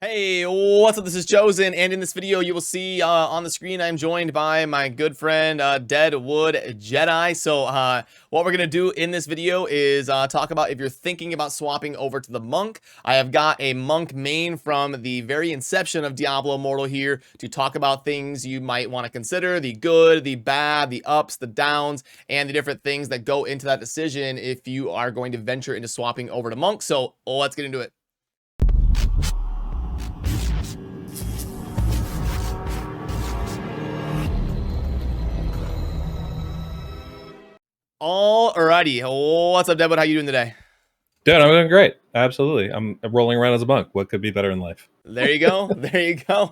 Hey, what's up? This is Chosen, and in this video, you will see on the screen, I'm joined by my good friend Deadwood Jedi. So, what we're gonna do in this video is talk about if you're thinking about swapping over to the monk. I have got a monk main from the very inception of Diablo Immortal here to talk about things you might want to consider: the good, the bad, the ups, the downs, and the different things that go into that decision if you are going to venture into swapping over to monk. So, let's get into it. Alrighty, what's up, Deadwood? How you doing today? Dude, I'm doing great. Absolutely. I'm rolling around as a monk. What could be better in life? There you go. There you go.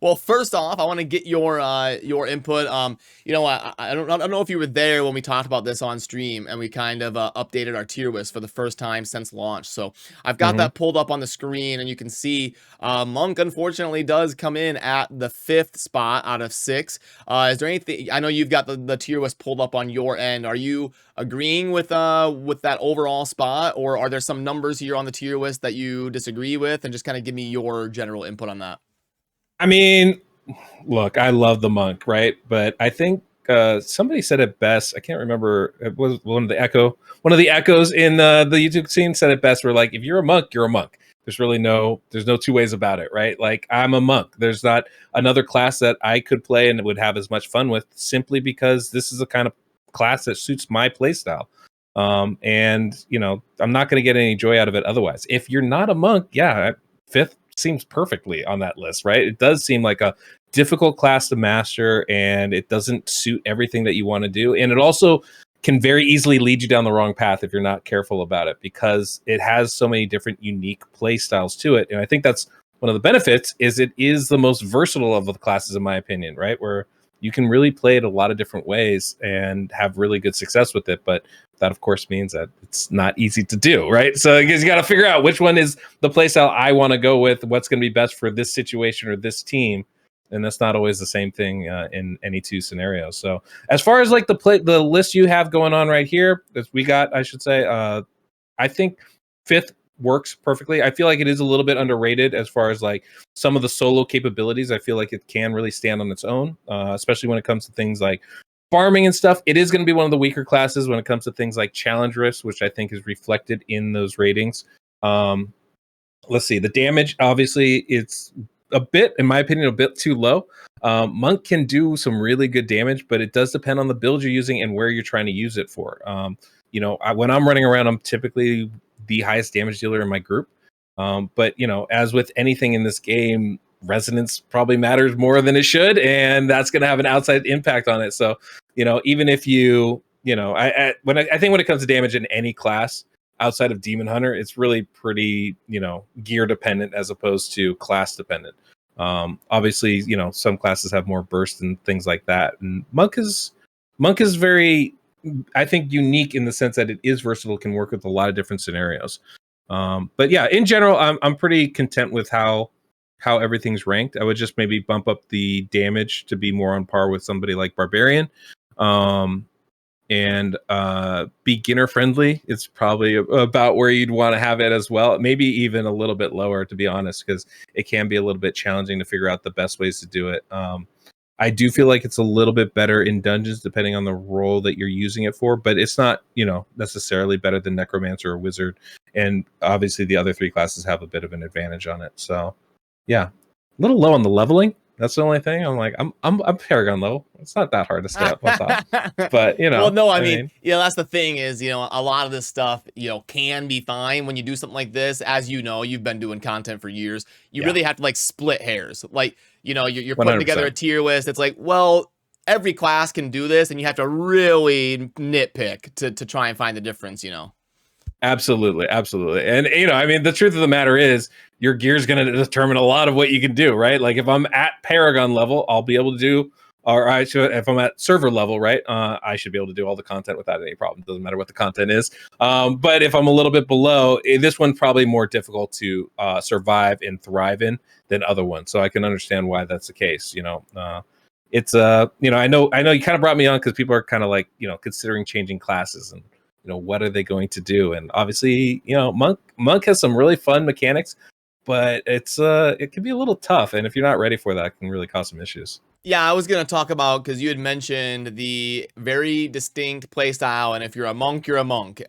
Well, first off, I want to get your input. I don't know if you were there when we talked about this on stream and we kind of updated our tier list for the first time since launch. So I've got hmm that pulled up on the screen, and you can see Monk unfortunately does come in at the 5th spot out of 6. Is there anything? I know you've got the tier list pulled up on your end. Are you agreeing with that overall spot, or are there some numbers here on the tier list that you disagree with? And just kind of give me your general input on that. I mean, look, I love the monk, right? But I think somebody said it best. I can't remember. It was one of the echoes in the YouTube scene said it best. We're like, if you're a monk, you're a monk. There's no two ways about it, right? Like, I'm a monk. There's not another class that I could play and would have as much fun with, simply because this is a kind of class that suits my playstyle. And I'm not going to get any joy out of it otherwise. If you're not a monk, yeah, fifth seems perfectly on that list, right? It does seem like a difficult class to master, and it doesn't suit everything that you want to do. And it also can very easily lead you down the wrong path if you're not careful about it, because it has so many different unique play styles to it. And I think that's one of the benefits, is it is the most versatile of the classes, in my opinion, right? Where you can really play it a lot of different ways and have really good success with it. But that, of course, means that it's not easy to do, right? So you got to figure out which one is the playstyle I want to go with, what's going to be best for this situation or this team. And that's not always the same thing in any two scenarios. So as far as like the list you have going on right here, as we got, I should say, I think fifth works perfectly. I feel like it is a little bit underrated as far as like some of the solo capabilities. I feel like it can really stand on its own, especially when it comes to things like farming and stuff. It is going to be one of the weaker classes when it comes to things like challenge risks, which I think is reflected in those ratings. Let's see, the damage, obviously it's a bit, in my opinion, a bit too low. Monk can do some really good damage, but it does depend on the build you're using and where you're trying to use it for. When I'm running around, I'm typically the highest damage dealer in my group. But as with anything in this game, resonance probably matters more than it should, and that's going to have an outside impact on it. So, even if I think when it comes to damage in any class outside of Demon Hunter, it's really pretty, gear dependent as opposed to class dependent. Obviously, some classes have more burst and things like that, and Monk is very, I think, unique in the sense that it is versatile, can work with a lot of different scenarios. But yeah, in general, I'm pretty content with how everything's ranked. I would just maybe bump up the damage to be more on par with somebody like Barbarian. And beginner friendly, it's probably about where you'd want to have it as well. Maybe even a little bit lower, to be honest, because it can be a little bit challenging to figure out the best ways to do it. I do feel like it's a little bit better in dungeons depending on the role that you're using it for, but it's not, necessarily better than Necromancer or Wizard. And obviously the other three classes have a bit of an advantage on it. So yeah, a little low on the leveling. That's the only thing. I'm like, I'm Paragon level. It's not that hard to stay up on top. But Well, no, I mean, that's the thing is, a lot of this stuff, can be fine when you do something like this. As you've been doing content for years. You really have to like split hairs. Like, you're putting 100%. together a tier list. It's like, well, every class can do this, and you have to really nitpick to try and find the difference. Absolutely. And the truth of the matter is your gear is going to determine a lot of what you can do, right? Like if I'm at Paragon level, I'll be able to do, if I'm at server level, right? I should be able to do all the content without any problem. Doesn't matter what the content is. But if I'm a little bit below, this one's probably more difficult to survive and thrive in than other ones. So I can understand why that's the case. It's I know you kind of brought me on because people are kind of like, considering changing classes and what are they going to do? And obviously, Monk has some really fun mechanics. but it can be a little tough, and if you're not ready for that, it can really cause some issues. Yeah, I was gonna talk about, because you had mentioned the very distinct play style, and if you're a monk, you're a monk.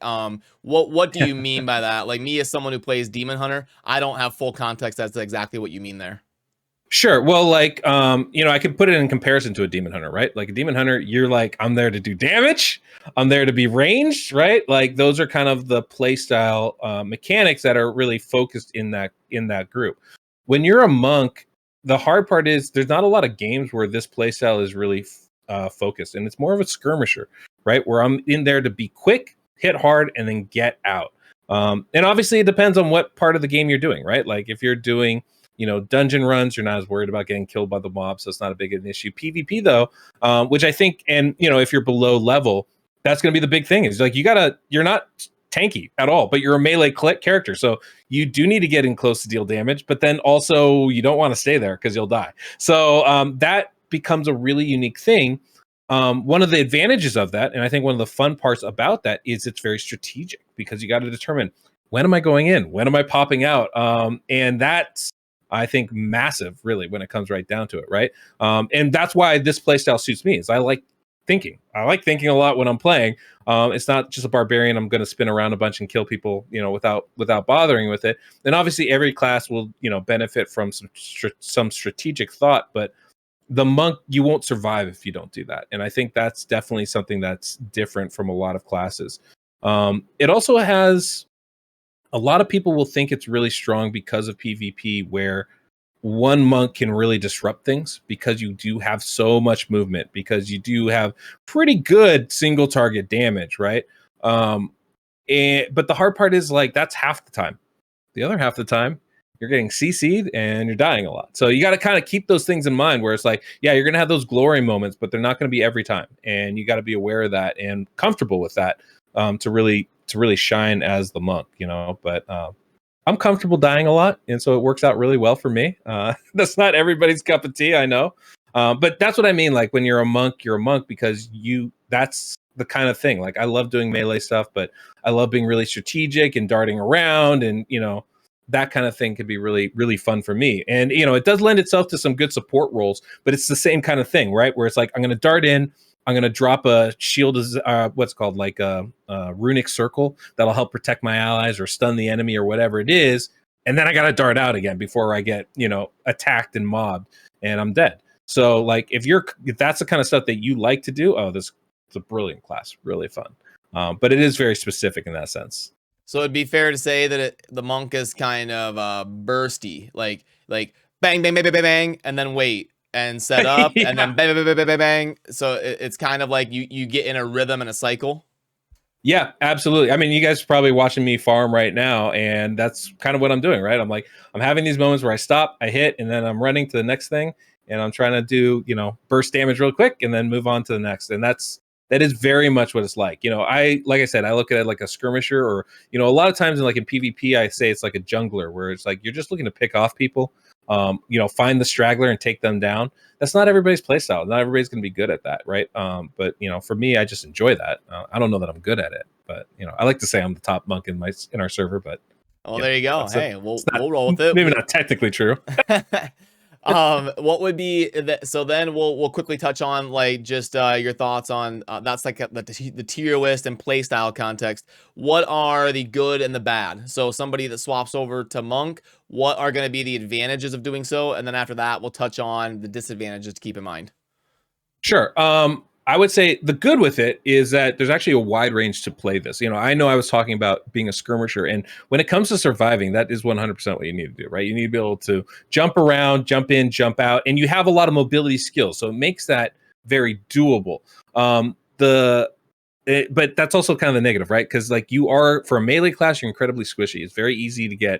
What do you mean by that? Like, me as someone who plays Demon Hunter, I don't have full context as to exactly what you mean there. Sure. Well, like, I could put it in comparison to a demon hunter, right? Like a demon hunter, you're like, I'm there to do damage. I'm there to be ranged, right? Like those are kind of the play style mechanics that are really focused in that group. When you're a monk, the hard part is there's not a lot of games where this play style is really focused, and it's more of a skirmisher, right? Where I'm in there to be quick, hit hard, and then get out. And obviously, it depends on what part of the game you're doing, right? Like if you're doing dungeon runs, you're not as worried about getting killed by the mob, so it's not a big an issue. PvP though, which I think, and if you're below level, that's going to be the big thing. Is like you're not tanky at all, but you're a melee character, so you do need to get in close to deal damage, but then also you don't want to stay there because you'll die. So that becomes a really unique thing. One of the advantages of that, and I think one of the fun parts about that, is it's very strategic because you got to determine, when am I going in? When am I popping out? And that's, I think, massive, really, when it comes right down to it, right? And that's why this playstyle suits me. Is I like thinking. I like thinking a lot when I'm playing. It's not just a barbarian. I'm going to spin around a bunch and kill people, without bothering with it. And obviously, every class will, benefit from some strategic thought. But the monk, you won't survive if you don't do that. And I think that's definitely something that's different from a lot of classes. It also has, a lot of people will think it's really strong because of PvP, where one monk can really disrupt things because you do have so much movement, because you do have pretty good single target damage, right? But the hard part is, like, that's half the time. The other half of the time, you're getting CC'd and you're dying a lot. So you got to kind of keep those things in mind, where it's like, yeah, you're going to have those glory moments, but they're not going to be every time. And you got to be aware of that and comfortable with that, to really shine as the monk, but I'm comfortable dying a lot, and so it works out really well for me. That's not everybody's cup of tea, I know, but that's what I mean. Like, when you're a monk because that's the kind of thing. Like, I love doing melee stuff, but I love being really strategic and darting around, and that kind of thing could be really, really fun for me. And it does lend itself to some good support roles, but it's the same kind of thing, right? Where it's like, I'm going to dart in, I'm going to drop a shield, what's called, like a runic circle that'll help protect my allies or stun the enemy or whatever it is. And then I got to dart out again before I get, attacked and mobbed and I'm dead. So, like, if that's the kind of stuff that you like to do, this is a brilliant class, really fun. But it is very specific in that sense. So it'd be fair to say that the monk is kind of bursty, like bang, bang, bang, bang, bang, bang, and then wait and set up, Yeah. and then bang, bang, bang, bang, bang, bang. So it's kind of like you get in a rhythm and a cycle. Yeah, absolutely. I mean, you guys are probably watching me farm right now, and that's kind of what I'm doing, right? I'm having these moments where I stop, I hit, and then I'm running to the next thing, and I'm trying to do, burst damage real quick and then move on to the next. And that is very much what it's like. Like I said, I look at it like a skirmisher, or, a lot of times in PvP, I say it's like a jungler, where it's like, you're just looking to pick off people, find the straggler and take them down. That's not everybody's playstyle. Not everybody's going to be good at that, right? But for me, I just enjoy that. I don't know that I'm good at it, but I like to say I'm the top monk in our server. But there you go. Hey, we'll roll with it. Maybe not technically true. What would be so then we'll quickly touch on, like, just your thoughts on that's like the tier list and playstyle context. What are the good and the bad? So somebody that swaps over to monk, what are going to be the advantages of doing so? And then after that, we'll touch on the disadvantages to keep in mind. Sure. I would say the good with it is that there's actually a wide range to play this. I know I was talking about being a skirmisher, and when it comes to surviving, that is 100% what you need to do, right? You need to be able to jump around, jump in, jump out, and you have a lot of mobility skills, so it makes that very doable. But that's also kind of the negative, right? Because, like, you are, for a melee class, you're incredibly squishy. It's very easy to get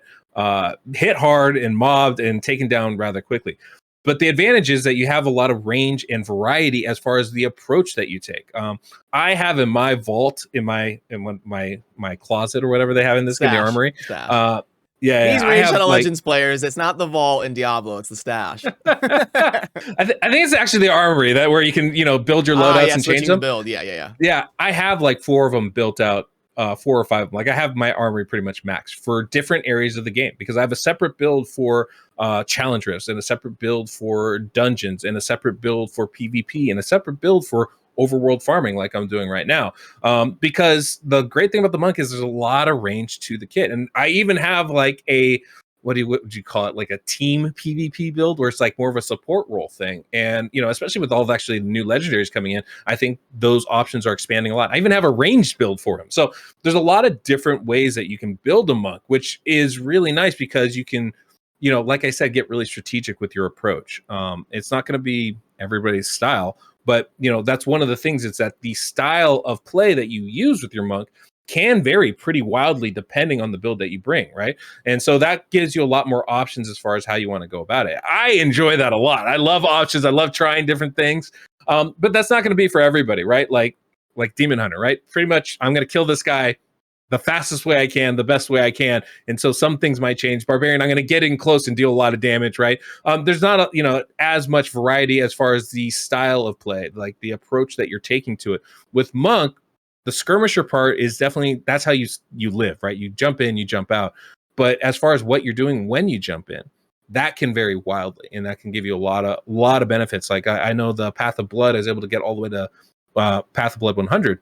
hit hard and mobbed and taken down rather quickly. But the advantage is that you have a lot of range and variety as far as the approach that you take. I have in my vault, in my closet or whatever they have in this game, the armory. These Raid Shadow Legends players, it's not the vault in Diablo, it's the stash. I think it's actually the armory, that where you can build your loadouts and change them. Build. Yeah. Yeah, I have like 4 of them built out 4 or 5. Like I have my armory pretty much maxed for different areas of the game because I have a separate build for challenge rifts and a separate build for dungeons and a separate build for PvP and a separate build for overworld farming like I'm doing right now. Because the great thing about the monk is there's a lot of range to the kit. And I even have like a what would you call it, like a team PvP build where it's like more of a support role thing. And especially with all of actually the new legendaries coming in, I think those options are expanding a lot. I even have a ranged build for him. So there's a lot of different ways that you can build a monk, which is really nice because you can, like I said, get really strategic with your approach. It's not going to be everybody's style, but that's one of the things, is that the style of play that you use with your monk can vary pretty wildly depending on the build that you bring, right? And so that gives you a lot more options as far as how you want to go about it. I enjoy that a lot. I love options. I love trying different things. But that's not going to be for everybody, right? Like Demon Hunter, right? Pretty much I'm going to kill this guy the fastest way I can, the best way I can. And so some things might change. Barbarian, I'm going to get in close and deal a lot of damage, right? There's not as much variety as far as the style of play, like the approach that you're taking to it. With Monk, the skirmisher part is definitely, that's how you live, right? You jump in, you jump out. But as far as what you're doing when you jump in, that can vary wildly, and that can give you a lot of benefits. Like I know the Path of Blood, I was able to get all the way to Path of Blood 100,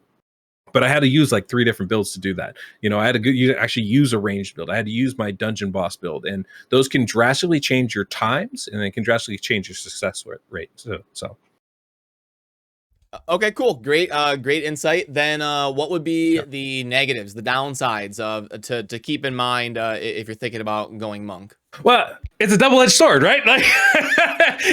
but I had to use like 3 different builds to do that. I had to actually use a ranged build. I had to use my dungeon boss build, and those can drastically change your times, and they can drastically change your success rate. So. Okay, cool. Great insight. Then what would be the negatives, the downsides of to keep in mind if you're thinking about going monk? Well, it's a double-edged sword, right? Like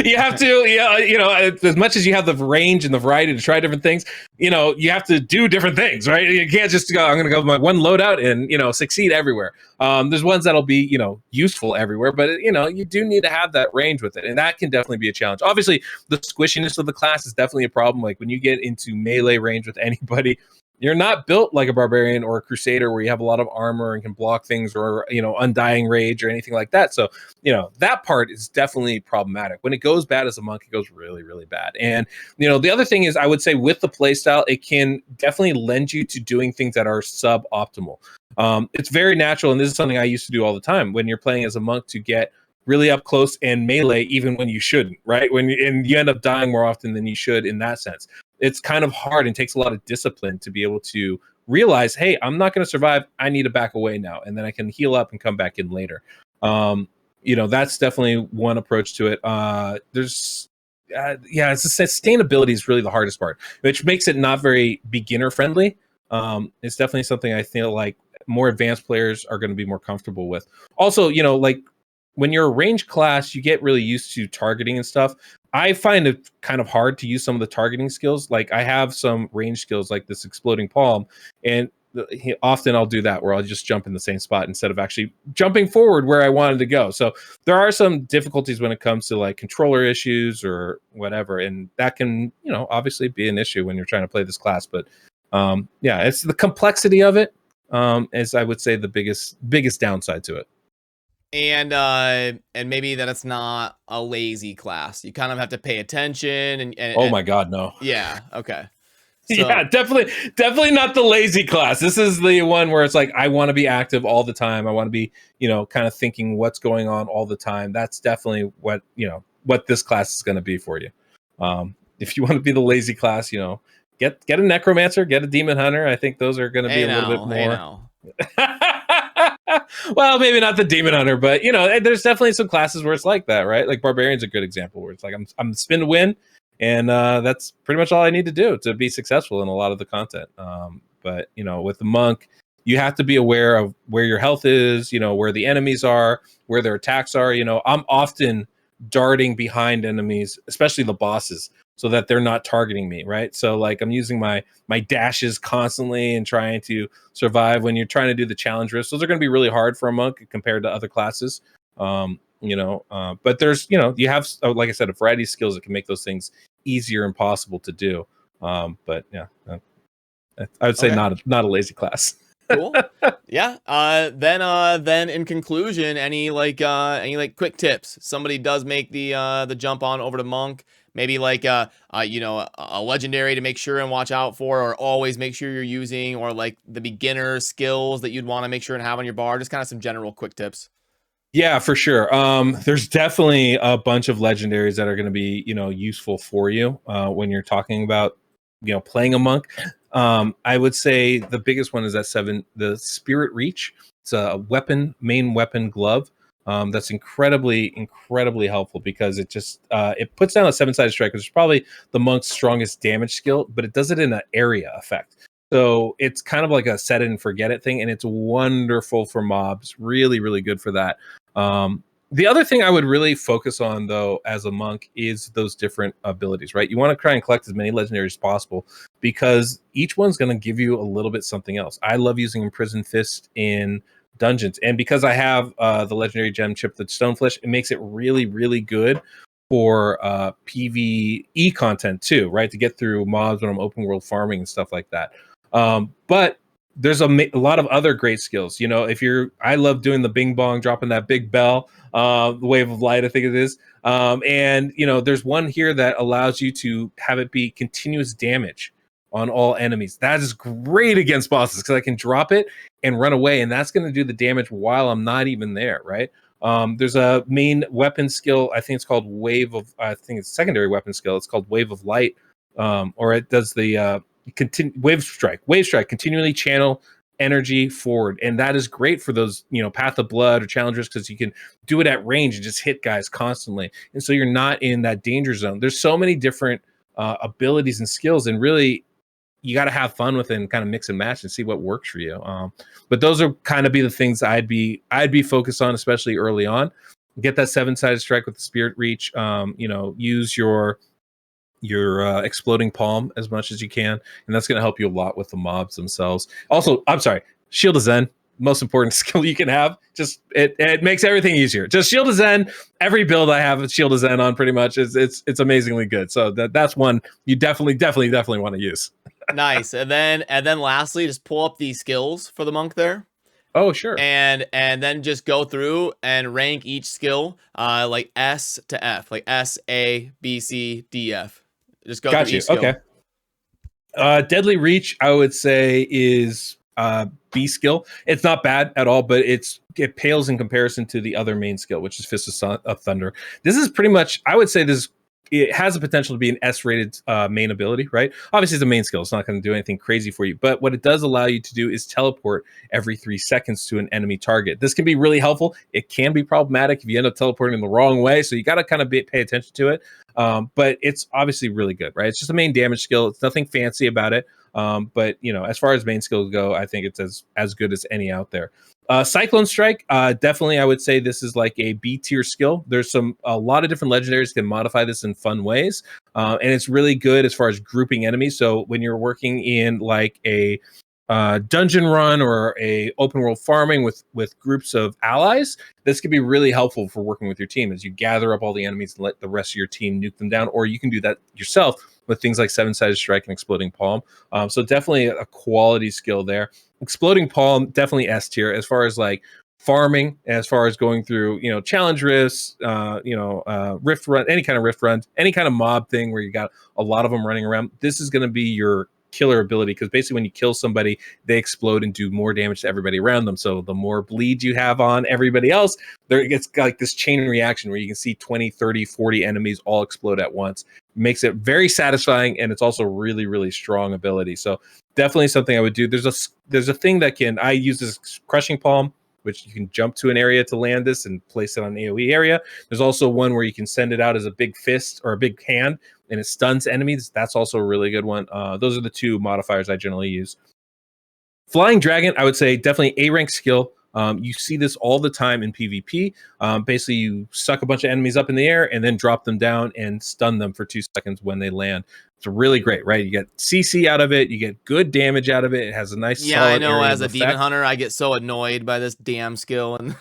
you have to, as much as you have the range and the variety to try different things, you have to do different things, right? You can't just go, I'm going to go with my one loadout and, succeed everywhere. There's ones that'll be, useful everywhere, but you do need to have that range with it. And that can definitely be a challenge. Obviously, the squishiness of the class is definitely a problem. Like when you get into melee range with anybody, you're not built like a barbarian or a crusader where you have a lot of armor and can block things, or undying rage or anything like that. So that part is definitely problematic. When it goes bad as a monk, it goes really, really bad. And the other thing is, I would say with the playstyle, it can definitely lend you to doing things that are suboptimal. It's very natural, and this is something I used to do all the time when you're playing as a monk, to get really up close and melee even when you shouldn't, right? And you end up dying more often than you should in that sense. It's kind of hard and takes a lot of discipline to be able to realize, hey, I'm not going to survive. I need to back away now, and then I can heal up and come back in later. That's definitely one approach to it. It's sustainability is really the hardest part, which makes it not very beginner friendly. It's definitely something I feel like more advanced players are going to be more comfortable with. Also, like when you're a range class, you get really used to targeting and stuff. I find it kind of hard to use some of the targeting skills. Like I have some range skills like this exploding palm, and often I'll do that where I'll just jump in the same spot instead of actually jumping forward where I wanted to go. So there are some difficulties when it comes to like controller issues or whatever. And that can, obviously be an issue when you're trying to play this class. But it's the complexity of it, as I would say the biggest downside to it. And maybe that it's not a lazy class. You kind of have to pay attention and oh my God, no. Yeah. Okay. So, yeah, definitely not the lazy class. This is the one where it's like, I want to be active all the time. I want to be, kind of thinking what's going on all the time. That's definitely what this class is going to be for you. If you want to be the lazy class, get a necromancer, get a demon hunter. I think those are going to be a little bit more. Well, maybe not the demon hunter, but there's definitely some classes where it's like that, right? Like barbarian's a good example where it's like I'm spin to win, and that's pretty much all I need to do to be successful in a lot of the content. But with the monk, you have to be aware of where your health is, where the enemies are, where their attacks are. I'm often darting behind enemies, especially the bosses, so that they're not targeting me, right? So like I'm using my dashes constantly and trying to survive when you're trying to do the challenge risks. Those are going to be really hard for a monk compared to other classes. But there's, you have, like I said, a variety of skills that can make those things easier and possible to do. But yeah, I would say not a lazy class. Cool. Yeah. Then in conclusion, any quick tips? Somebody does make the jump on over to monk. maybe like you know, a legendary to make sure and watch out for, or always make sure you're using, or like the beginner skills that you'd want to make sure and have on your bar? Just kind of some general quick tips. Yeah, for sure. There's definitely a bunch of legendaries that are going to be, you know, useful for you when you're talking about, you know, playing a monk. I would say the biggest one is that the Spirit Reach. It's a main weapon glove. That's incredibly helpful because it just it puts down a 7-sided strike, which is probably the monk's strongest damage skill, but it does it in an area effect. So it's kind of like a set it and forget it thing, and it's wonderful for mobs. Really good for that. The other thing I would really focus on, though, as a monk is those different abilities, right? You want to try and collect as many legendaries as possible because each one's going to give you a little bit something else. I love using Imprisoned Fist in dungeons, and because I have the legendary gem chip, the Stoneflesh, it makes it really good for PvE content too, right? To get through mobs when I'm open world farming and stuff like that. But there's a lot of other great skills. You know, I love doing the bing bong, dropping that big bell, the wave of light, I think it is. And you know, there's one here that allows you to have it be continuous damage on all enemies. That is great against bosses because I can drop it and run away, and that's going to do the damage while I'm not even there, right? There's a main weapon skill. I think it's called I think it's secondary weapon skill. It's called Wave of Light, or it does the wave strike continually channel energy forward, and that is great for those, you know, Path of Blood or challengers because you can do it at range and just hit guys constantly, and so you're not in that danger zone. There's so many different abilities and skills, and really you got to have fun with it and kind of mix and match and see what works for you. But those are kind of be the things I'd be focused on, especially early on. Get that 7-sided strike with the Spirit Reach. You know, use your exploding palm as much as you can, and that's going to help you a lot with the mobs themselves. Also, I'm sorry, Shield of Zen, most important skill you can have. Just it makes everything easier. Just Shield of Zen. Every build I have Shield of Zen on pretty much it's amazingly good. So that's one you definitely want to use. Nice. And then lastly, just pull up the skills for the monk there. Oh, sure. And then just go through and rank each skill like S to F, like S, A, B, C, D, F. Just go through each skill. Okay. Deadly Reach, I would say, is B skill. It's not bad at all, but it pales in comparison to the other main skill, which is Fist of Thunder. This is pretty much, I would say, it has the potential to be an S-rated main ability, right? Obviously, it's a main skill. It's not going to do anything crazy for you. But what it does allow you to do is teleport every 3 seconds to an enemy target. This can be really helpful. It can be problematic if you end up teleporting in the wrong way. So you got to kind of pay attention to it. But it's obviously really good, right? It's just a main damage skill. It's nothing fancy about it. But, you know, as far as main skills go, I think it's as good as any out there. Cyclone Strike, definitely I would say this is like a B tier skill. There's a lot of different legendaries can modify this in fun ways. And it's really good as far as grouping enemies. So when you're working in like a dungeon run or a open world farming with groups of allies, this could be really helpful for working with your team as you gather up all the enemies and let the rest of your team nuke them down. Or you can do that yourself with things like 7-sided strike and exploding palm. So definitely a quality skill there. Exploding palm, definitely S tier as far as like farming, as far as going through, you know, challenge rifts, rift run, any kind of rift runs, any kind of mob thing where you got a lot of them running around. This is going to be your killer ability because basically when you kill somebody, they explode and do more damage to everybody around them. So the more bleed you have on everybody else, it's like this chain reaction where you can see 20, 30, 40 enemies all explode at once. Makes it very satisfying, and it's also really strong ability. So definitely something I would do. There's a thing that I use this crushing palm, which you can jump to an area to land this and place it on an AoE area. There's also one where you can send it out as a big fist or a big hand and it stuns enemies. That's also a really good one. Those are the 2 modifiers I generally use. Flying Dragon, I would say definitely A rank skill. You see this all the time in PvP. Basically, you suck a bunch of enemies up in the air and then drop them down and stun them for 2 seconds when they land. It's really great, right? You get CC out of it. You get good damage out of it. It has a nice Yeah, solid I know. area As a of demon effect. hunter, I get so annoyed by this damn skill. And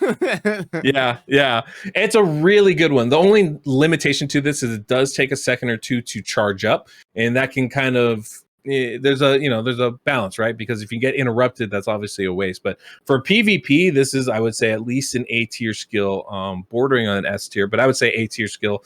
Yeah. It's a really good one. The only limitation to this is it does take a second or two to charge up, and that can kind of there's a balance, right? Because if you get interrupted, that's obviously a waste. But for PvP, this is, I would say, at least an A tier skill, bordering on an S tier, but I would say A tier skill.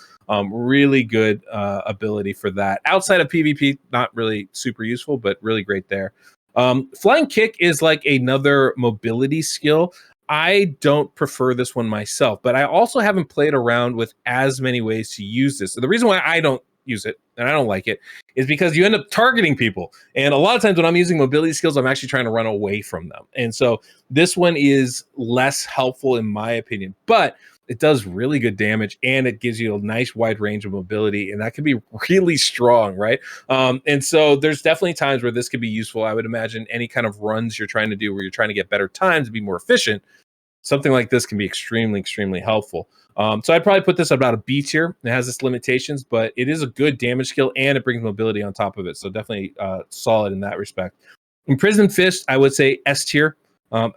Really good ability for that. Outside of PvP, not really super useful, but really great there. Flying kick is like another mobility skill. I don't prefer this one myself, but I also haven't played around with as many ways to use this. So the reason why I don't use it and I don't like it is because you end up targeting people. And a lot of times when I'm using mobility skills, I'm actually trying to run away from them. And so this one is less helpful in my opinion, but it does really good damage and it gives you a nice wide range of mobility, and that can be really strong, right? And so there's definitely times where this could be useful. I would imagine any kind of runs you're trying to do where you're trying to get better times to be more efficient, something like this can be extremely helpful. So I'd probably put this about a B tier. It has its limitations, but it is a good damage skill and it brings mobility on top of it. So definitely solid in that respect. Imprisoned Fist, I would say S tier,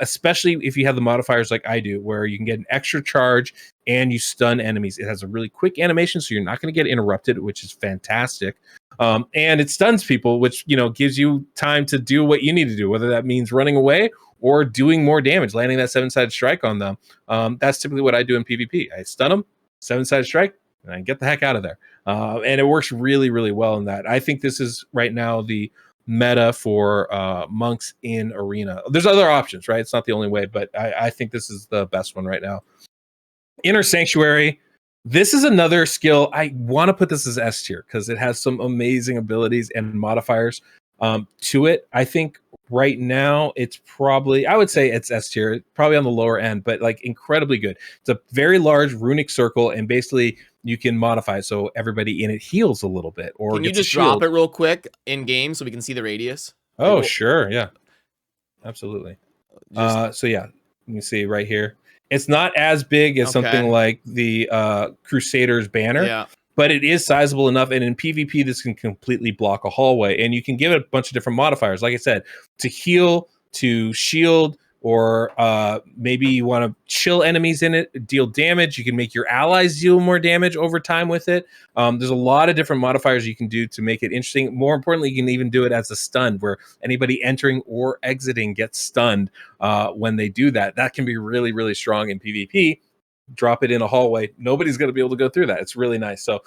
especially if you have the modifiers like I do, where you can get an extra charge and you stun enemies. It has a really quick animation, so you're not going to get interrupted, which is fantastic. And it stuns people, which gives you time to do what you need to do, whether that means running away or doing more damage, landing that 7-sided strike on them. That's typically what I do in PvP. I stun them, 7-sided strike, and I get the heck out of there. And it works really well in that. I think this is right now the meta for monks in arena. There's other options, right? It's not the only way, but I think this is the best one right now. Inner Sanctuary. This is another skill. I want to put this as S tier because it has some amazing abilities and modifiers to it. I think right now it's probably, I would say it's S tier, probably on the lower end, but like incredibly good. It's a very large runic circle, and basically you can modify it so everybody in it heals a little bit. Or can you just drop it real quick in game so we can see the radius? Oh, sure, yeah, absolutely. Just... so yeah, you can see right here. It's not as big as something like the Crusaders banner, but it is sizable enough. And in PvP, this can completely block a hallway. And you can give it a bunch of different modifiers, like I said, to heal, to shield, or maybe you want to chill enemies in it, deal damage. You can make your allies deal more damage over time with it. There's a lot of different modifiers you can do to make it interesting. More importantly, you can even do it as a stun, where anybody entering or exiting gets stunned when they do that. That can be really strong in PvP. Drop it in a hallway, nobody's going to be able to go through that. It's really nice. So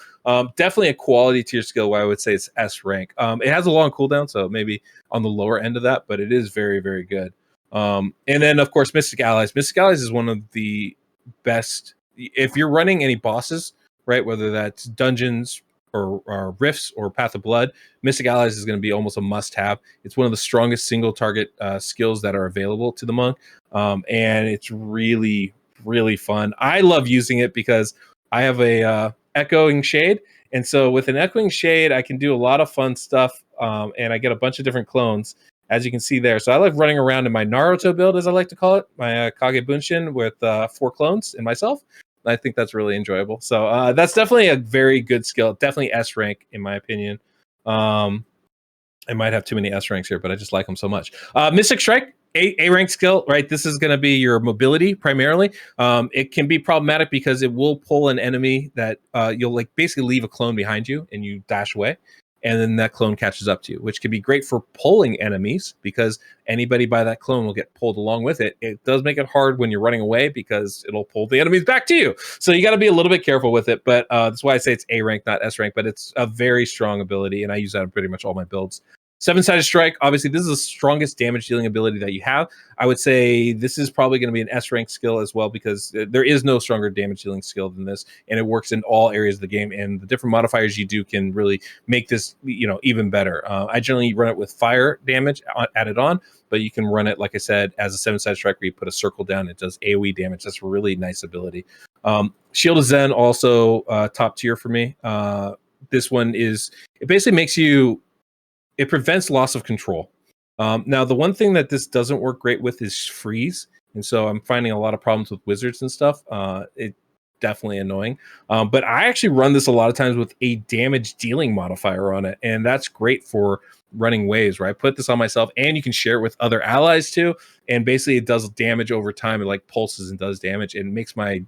definitely a quality tier skill where I would say it's S rank. It has a long cooldown, so maybe on the lower end of that, but it is very good. And then of course Mystic Allies. Mystic Allies is one of the best if you're running any bosses, right? Whether that's dungeons or rifts or Path of Blood, Mystic Allies is going to be almost a must-have. It's one of the strongest single target skills that are available to the monk, and it's really fun. I love using it because I have a echoing shade, and so with an echoing shade I can do a lot of fun stuff, and I get a bunch of different clones, as you can see there. So I like running around in my Naruto build, as I like to call it, my Kage Bunshin with 4 clones and myself. I think that's really enjoyable. So that's definitely a very good skill. Definitely S rank in my opinion. I might have too many S ranks here, but I just like them so much. Mystic Strike, A rank skill, right? This is going to be your mobility primarily. It can be problematic because it will pull an enemy that you'll like basically leave a clone behind you and you dash away, and then that clone catches up to you, which can be great for pulling enemies because anybody by that clone will get pulled along with it. It does make it hard when you're running away because it'll pull the enemies back to you. So you got to be a little bit careful with it, but that's why I say it's A rank, not S rank, but it's a very strong ability, and I use that in pretty much all my builds. 7-sided strike, obviously this is the strongest damage dealing ability that you have. I would say this is probably going to be an S rank skill as well, because there is no stronger damage dealing skill than this, and it works in all areas of the game, and the different modifiers you do can really make this even better. I generally run it with fire damage added on, but you can run it, like I said, as a 7-sided strike where you put a circle down, it does AoE damage. That's a really nice ability. Shield of Zen, also top tier for me. This one is, it basically makes you, it prevents loss of control. Now, the one thing that this doesn't work great with is freeze. And so I'm finding a lot of problems with wizards and stuff. It definitely annoying. But I actually run this a lot of times with a damage dealing modifier on it. And that's great for running waves, where I put this on myself, and you can share it with other allies too. And basically it does damage over time. It like pulses and does damage, and makes my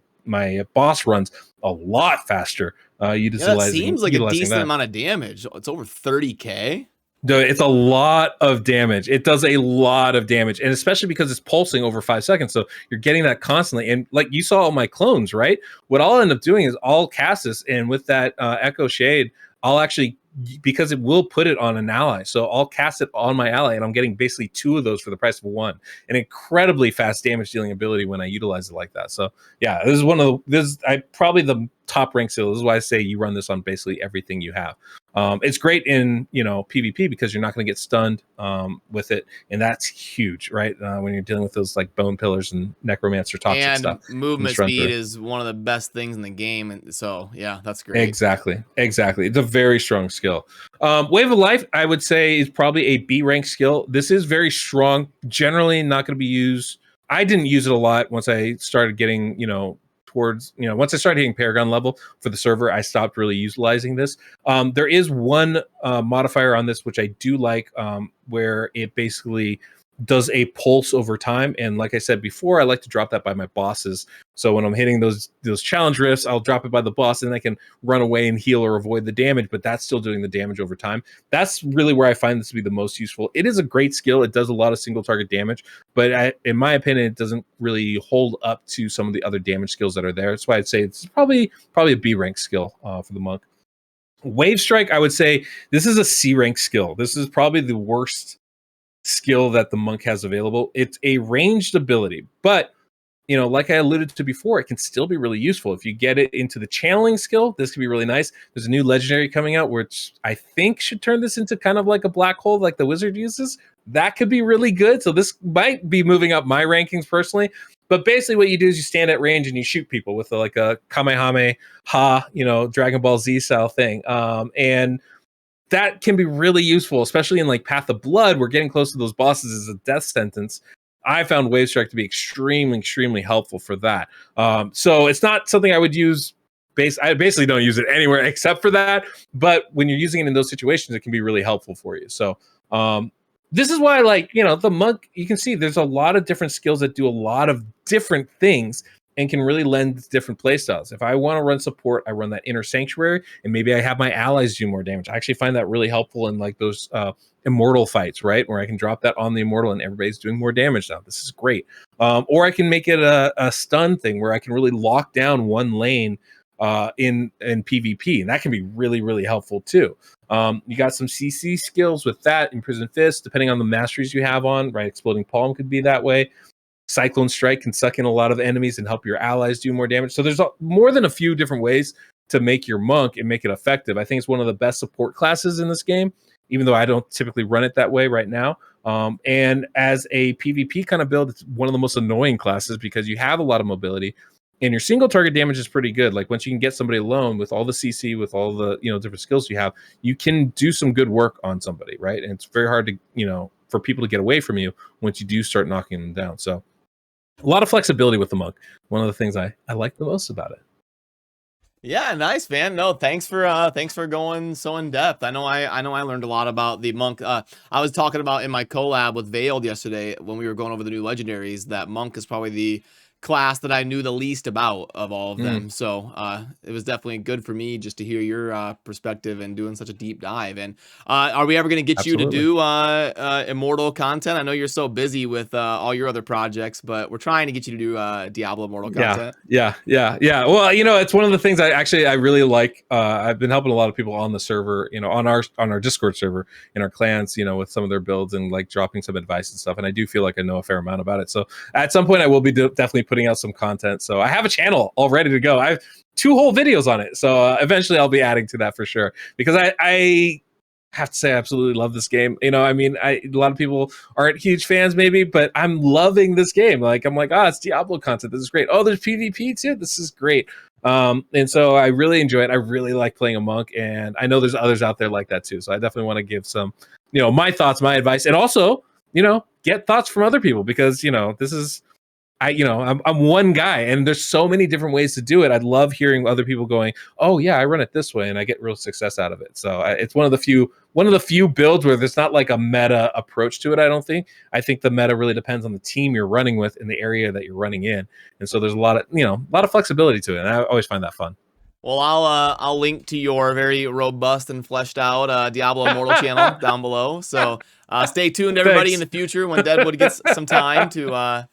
boss runs a lot faster. That seems like a decent amount of damage. It's over 30k. It's a lot of damage. It does a lot of damage, and especially because it's pulsing over 5 seconds, so you're getting that constantly. And like you saw all my clones, right? What I'll end up doing is I'll cast this, and with that Echo Shade, I'll actually, because it will put it on an ally, so I'll cast it on my ally, and I'm getting basically 2 of those for the price of 1. An incredibly fast damage dealing ability when I utilize it like that. So yeah, this is one of I probably the top rank skill. This is why I say you run this on basically everything you have. It's great in PvP because you're not going to get stunned with it, and that's huge, right? When you're dealing with those like bone pillars and necromancer toxic And stuff. movement speed is one of the best things in the game, and so yeah, that's great. Exactly. It's a very strong skill. Wave of Life, I would say, is probably a B rank skill. This is very strong. Generally, not going to be used. I didn't use it a lot once I started getting towards once I started hitting Paragon level for the server, I stopped really utilizing this. There is one modifier on this which I do like, where it basically does a pulse over time, and like I said before, I like to drop that by my bosses. So when I'm hitting those challenge rifts, I'll drop it by the boss, and I can run away and heal or avoid the damage, but that's still doing the damage over time. That's really where I find this to be the most useful. It is a great skill. It does a lot of single target damage, but in my opinion, it doesn't really hold up to some of the other damage skills that are there. That's why I'd say it's probably a B rank skill for the monk. Wave Strike, I would say this is a C rank skill. This is probably the worst skill that the monk has available. It's a ranged ability, but like I alluded to before, it can still be really useful if you get it into the channeling skill. This could be really nice. There's a new legendary coming out which I think should turn this into kind of like a black hole like the wizard uses. That could be really good. So this might be moving up my rankings personally. But basically what you do is you stand at range and you shoot people with like a Kamehameha, Dragon Ball Z style thing. And that can be really useful, especially in like Path of Blood. We're getting close to those bosses as a death sentence. I found Wave Strike to be extremely helpful for that. So it's not something I would use. I basically don't use it anywhere except for that. But when you're using it in those situations, it can be really helpful for you. So this is why, the monk, you can see there's a lot of different skills that do a lot of different things and can really lend different playstyles. If I want to run support, I run that Inner Sanctuary, and maybe I have my allies do more damage. I actually find that really helpful in like those Immortal fights, right? Where I can drop that on the Immortal and everybody's doing more damage now. This is great. Or I can make it a stun thing where I can really lock down one lane in PvP, and that can be really helpful too. You got some CC skills with that, Imprison Fist, depending on the masteries you have on, right? Exploding Palm could be that way. Cyclone Strike can suck in a lot of enemies and help your allies do more damage. So there's more than a few different ways to make your monk and make it effective. I think it's one of the best support classes in this game, even though I don't typically run it that way right now. And as a PvP kind of build, it's one of the most annoying classes because you have a lot of mobility and your single target damage is pretty good. Like once you can get somebody alone with all the CC, with all the different skills you have, you can do some good work on somebody, right? And it's very hard to for people to get away from you once you do start knocking them down. So a lot of flexibility with the monk. One of the things I like the most about it. Yeah, nice, man. No, thanks for going so in depth. I know I learned a lot about the monk. I was talking about in my collab with Veiled yesterday when we were going over the new legendaries that monk is probably the class that I knew the least about of all of them. So it was definitely good for me just to hear your perspective and doing such a deep dive. And are we ever going to get you to do Immortal content? I know you're so busy with all your other projects, but we're trying to get you to do Diablo Immortal content. Yeah. Well, it's one of the things I really like. I've been helping a lot of people on the server, on our Discord server, in our clans, with some of their builds and like dropping some advice and stuff. And I do feel like I know a fair amount about it. So at some point I will be definitely putting out some content. So I have a channel all ready to go. I have 2 whole videos on it. So eventually I'll be adding to that for sure, because I have to say I absolutely love this game. A lot of people aren't huge fans maybe, but I'm loving this game. Like I'm like, it's Diablo content. This is great. Oh, there's PvP too. This is great. And so I really enjoy it. I really like playing a monk, and I know there's others out there like that too. So I definitely want to give some, my thoughts, my advice, and also, get thoughts from other people, because, this is, I'm one guy and there's so many different ways to do it. I'd love hearing other people going, oh yeah, I run it this way and I get real success out of it. So it's one of the few builds where there's not like a meta approach to it. I think the meta really depends on the team you're running with in the area that you're running in. And so there's a lot of flexibility to it. And I always find that fun. Well, I'll link to your very robust and fleshed out Diablo Immortal channel down below. So stay tuned, everybody, in Thanks. the future when Deadwood gets some time to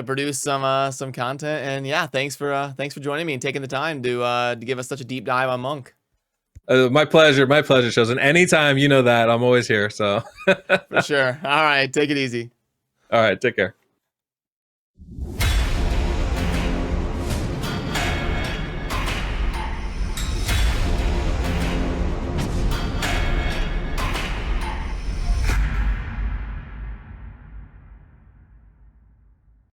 produce some content. And yeah, thanks for joining me and taking the time to give us such a deep dive on Monk. My pleasure. My pleasure, Chosen. Anytime, you know that I'm always here. So, For sure. All right, take it easy. all right, take care.